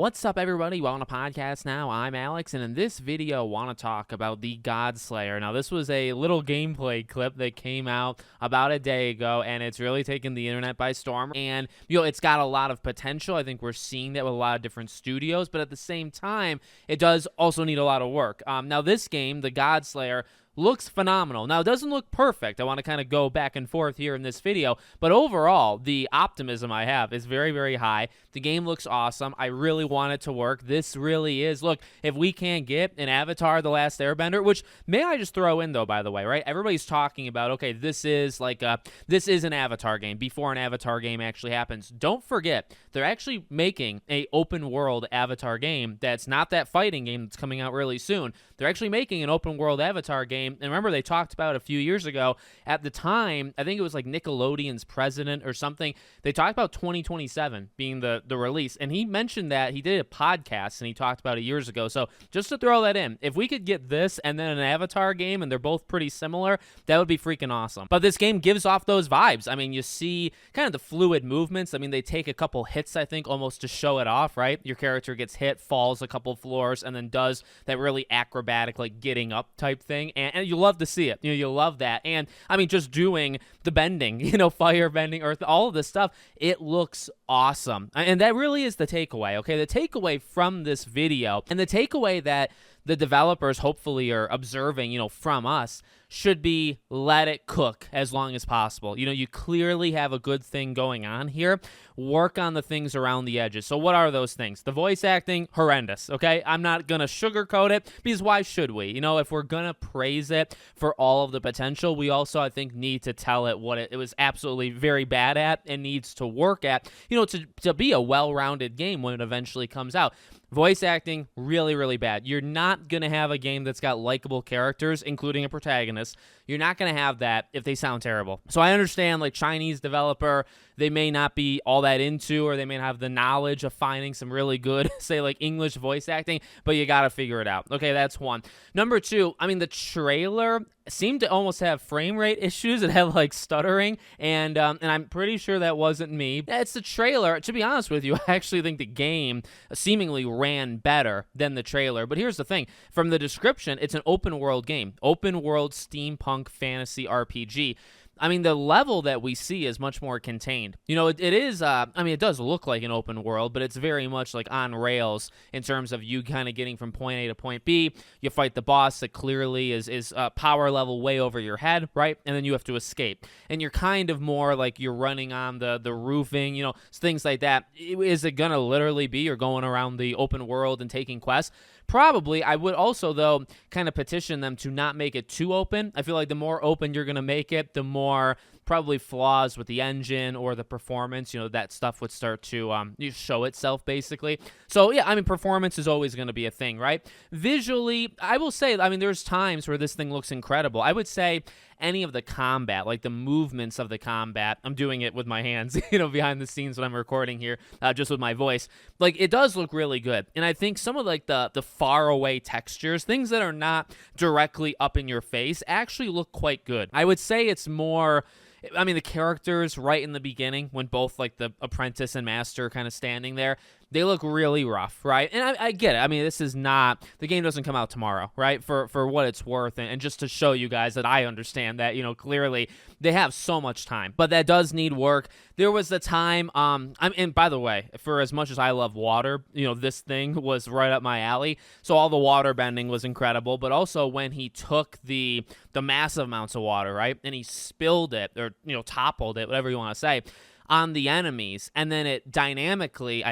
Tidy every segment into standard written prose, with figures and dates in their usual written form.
What's up, everybody? Welcome to Podcast Now. I'm Alex, and in this video, I want to talk about the Godslayer. Now, this was a little gameplay clip that came out about a day ago, and it's really taken the internet by storm. And, it's got a lot of potential. I think we're seeing that with a lot of different studios, but at the same time, it does also need a lot of work. Now, this game, the Godslayer, looks phenomenal. Now, it doesn't look perfect. I want to kind of go back and forth here in this video, but overall, the optimism I have is very, very high. The game looks awesome. I really want it to work. This really is, look, if we can't get an Avatar: The Last Airbender, which may I just throw in though, by the way, right? Everybody's talking about, okay, this is an Avatar game before an Avatar game actually happens. Don't forget, they're actually making a open world Avatar game that's not that fighting game that's coming out really soon. They're actually making an open world Avatar game. And remember, they talked about a few years ago, at the time, I think it was like Nickelodeon's president or something, they talked about 2027 being the release. And he mentioned that he did a podcast and he talked about it years ago. So just to throw that in, if we could get this and then an Avatar game and they're both pretty similar, that would be freaking awesome. But this game gives off those vibes. I mean, you see kind of the fluid movements. I mean, they take a couple hits, I think, almost to show it off, right? Your character gets hit, falls a couple floors, and then does that really acrobatic, like getting up type thing. And you love to see it. You love that. And I mean, just doing the bending, fire bending, earth, all of this stuff, it looks awesome. And that really is the takeaway, okay? The takeaway from this video, and the takeaway that the developers hopefully are observing, from us, should be let it cook as long as possible. You clearly have a good thing going on here. Work on the things around the edges. So what are those things? The voice acting, horrendous, okay? I'm not going to sugarcoat it because why should we? If we're going to praise it for all of the potential, we also, I think, need to tell it what it was absolutely very bad at and needs to work at, to be a well-rounded game when it eventually comes out. Voice acting, really, really bad. You're not going to have a game that's got likable characters, including a protagonist. You're not going to have that if they sound terrible. So I understand, like, Chinese developer, they may not be all that into, or they may not have the knowledge of finding some really good, say, like, English voice acting, but you got to figure it out. Okay, that's one. Number two, I mean, the trailer seemed to almost have frame rate issues. It had, like, stuttering, and I'm pretty sure that wasn't me. It's the trailer. To be honest with you, I actually think the game seemingly ran better than the trailer. But here's the thing. From the description, it's an open world game. Open world steampunk fantasy RPG. I mean, the level that we see is much more contained. It is, it does look like an open world, but it's very much like on rails in terms of you kind of getting from point A to point B. You fight the boss that clearly is power level way over your head, right? And then you have to escape. And you're kind of more like you're running on the roofing, things like that. Is it going to literally be you're going around the open world and taking quests? Probably. I would also, though, kind of petition them to not make it too open. I feel like the more open you're going to make it, the more probably flaws with the engine or the performance, that stuff would start to show itself, basically. So, yeah, I mean, performance is always going to be a thing, right? Visually, I will say, there's times where this thing looks incredible. I would say any of the combat, like the movements of the combat, I'm doing it with my hands, behind the scenes when I'm recording here, just with my voice. Like, it does look really good. And I think some of, like, the far away textures, things that are not directly up in your face, actually look quite good. I would say it's more, the characters right in the beginning, when both, like, the apprentice and master kind of standing there, they look really rough, right? And I get it. This is not, the game doesn't come out tomorrow, right? For what it's worth, and just to show you guys that I understand that, clearly they have so much time, but that does need work. There was the time, and by the way, for as much as I love water, this thing was right up my alley. So all the water bending was incredible, but also when he took the massive amounts of water, right? And he spilled it, or, toppled it, whatever you want to say, on the enemies, and then it dynamically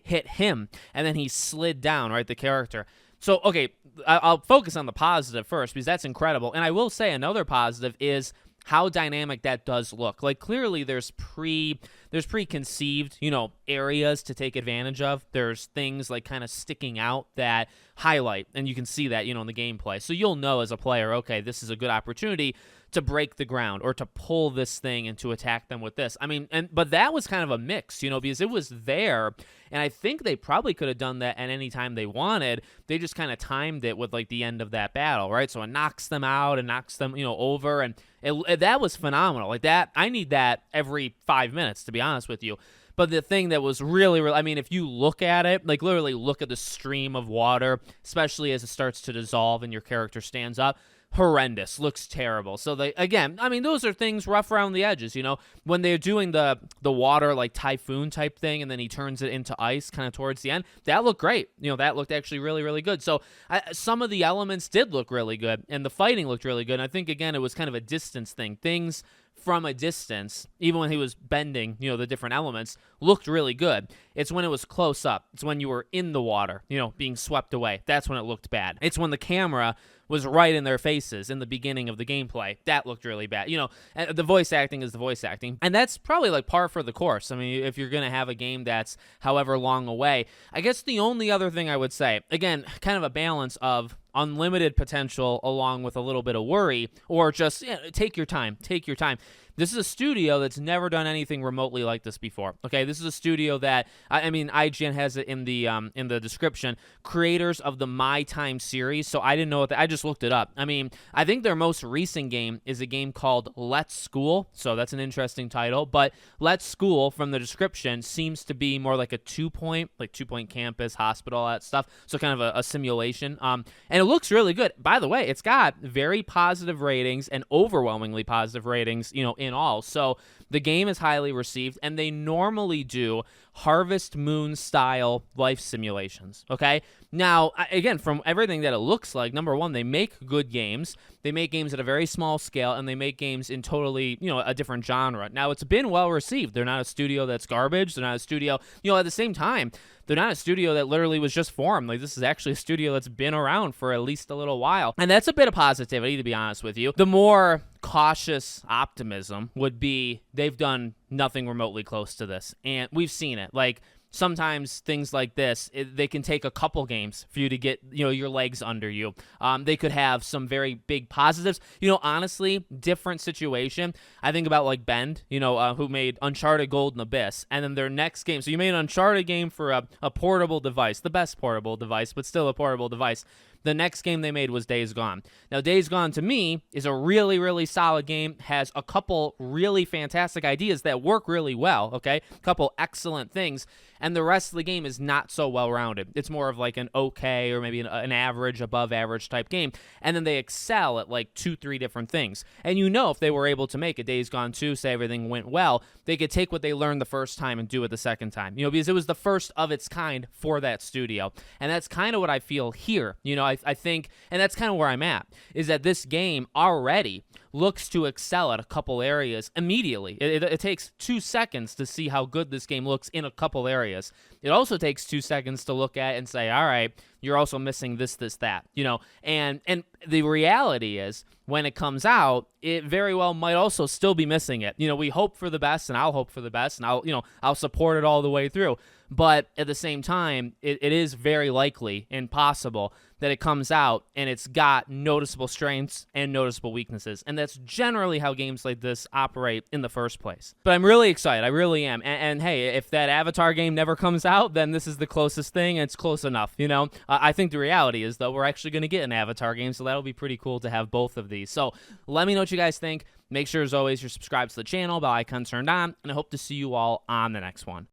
hit him, and then he slid down, right, the character. So, okay, I'll focus on the positive first, because that's incredible. And I will say another positive is how dynamic that does look. Like, clearly there's preconceived, areas to take advantage of. There's things like kind of sticking out that highlight, and you can see that, in the gameplay. So you'll know as a player, okay, this is a good opportunity to break the ground or to pull this thing and to attack them with this. But that was kind of a mix, because it was there, and I think they probably could have done that at any time they wanted. They just kind of timed it with, like, the end of that battle, right? So it knocks them out and knocks them, over, and that was phenomenal. Like, that, I need that every 5 minutes, to be honest with you. But the thing that was really, I mean, if you look at it, like literally look at the stream of water, especially as it starts to dissolve and your character stands up, horrendous, looks terrible. So they, again, I mean, those are things rough around the edges, when they're doing the water like typhoon type thing, and then he turns it into ice kind of towards the end. That looked great. That looked actually really, really good. So some of the elements did look really good, and the fighting looked really good. And I think, again, it was kind of a distance thing. Things from a distance, even when he was bending, the different elements, looked really good. It's when it was close up. It's when you were in the water, being swept away. That's when it looked bad. It's when the camera was right in their faces in the beginning of the gameplay. That looked really bad. And the voice acting is the voice acting. And that's probably like par for the course. I mean, if you're going to have a game that's however long away, I guess the only other thing I would say, again, kind of a balance of unlimited potential along with a little bit of worry, or just take your time. This is a studio that's never done anything remotely like this before. Okay, this is a studio that, I mean, IGN has it in the description, creators of the My Time series. So I didn't know I just looked it up. I mean, I think their most recent game is a game called Let's School. So that's an interesting title. But Let's School, from the description, seems to be more like a 2-point campus, hospital, all that stuff. So kind of a simulation. And it looks really good. By the way, it's got very positive ratings and overwhelmingly positive ratings, in all. So the game is highly received, and they normally do Harvest Moon style life simulations. Okay. Now, again, from everything that it looks like, number one, they make good games. They make games at a very small scale, and they make games in totally, a different genre. Now, it's been well received. They're not a studio that's garbage. They're not a studio, at the same time, they're not a studio that literally was just formed. Like, this is actually a studio that's been around for at least a little while. And that's a bit of positivity, to be honest with you. The more cautious optimism would be they've done nothing remotely close to this. And we've seen it. Like, sometimes things like this, they can take a couple games for you to get, your legs under you. They could have some very big positives. Honestly, different situation. I think about like Bend, who made Uncharted Golden Abyss, and then their next game. So you made an Uncharted game for a portable device, the best portable device, but still a portable device. The next game they made was Days Gone. Now, Days Gone, to me, is a really, really solid game, has a couple really fantastic ideas that work really well, okay? A couple excellent things, and the rest of the game is not so well-rounded. It's more of like an okay or maybe an average, above-average type game, and then they excel at like 2-3 different things. And if they were able to make a Days Gone 2, say everything went well, they could take what they learned the first time and do it the second time, because it was the first of its kind for that studio. And that's kind of what I feel here. I think, and that's kind of where I'm at, is that this game already looks to excel at a couple areas immediately. It takes 2 seconds to see how good this game looks in a couple areas. It also takes 2 seconds to look at and say, all right, you're also missing this, that, and the reality is when it comes out, it very well might also still be missing it. We hope for the best, and I'll hope for the best, and I'll support it all the way through. But at the same time, it is very likely and possible that it comes out and it's got noticeable strengths and noticeable weaknesses. And that's generally how games like this operate in the first place. But I'm really excited. I really am. And hey, if that Avatar game never comes out, then this is the closest thing, and it's close enough, I think the reality is, though, we're actually going to get an Avatar game, so that'll be pretty cool to have both of these. So let me know what you guys think. Make sure, as always, you're subscribed to the channel, bell icon turned on, and I hope to see you all on the next one.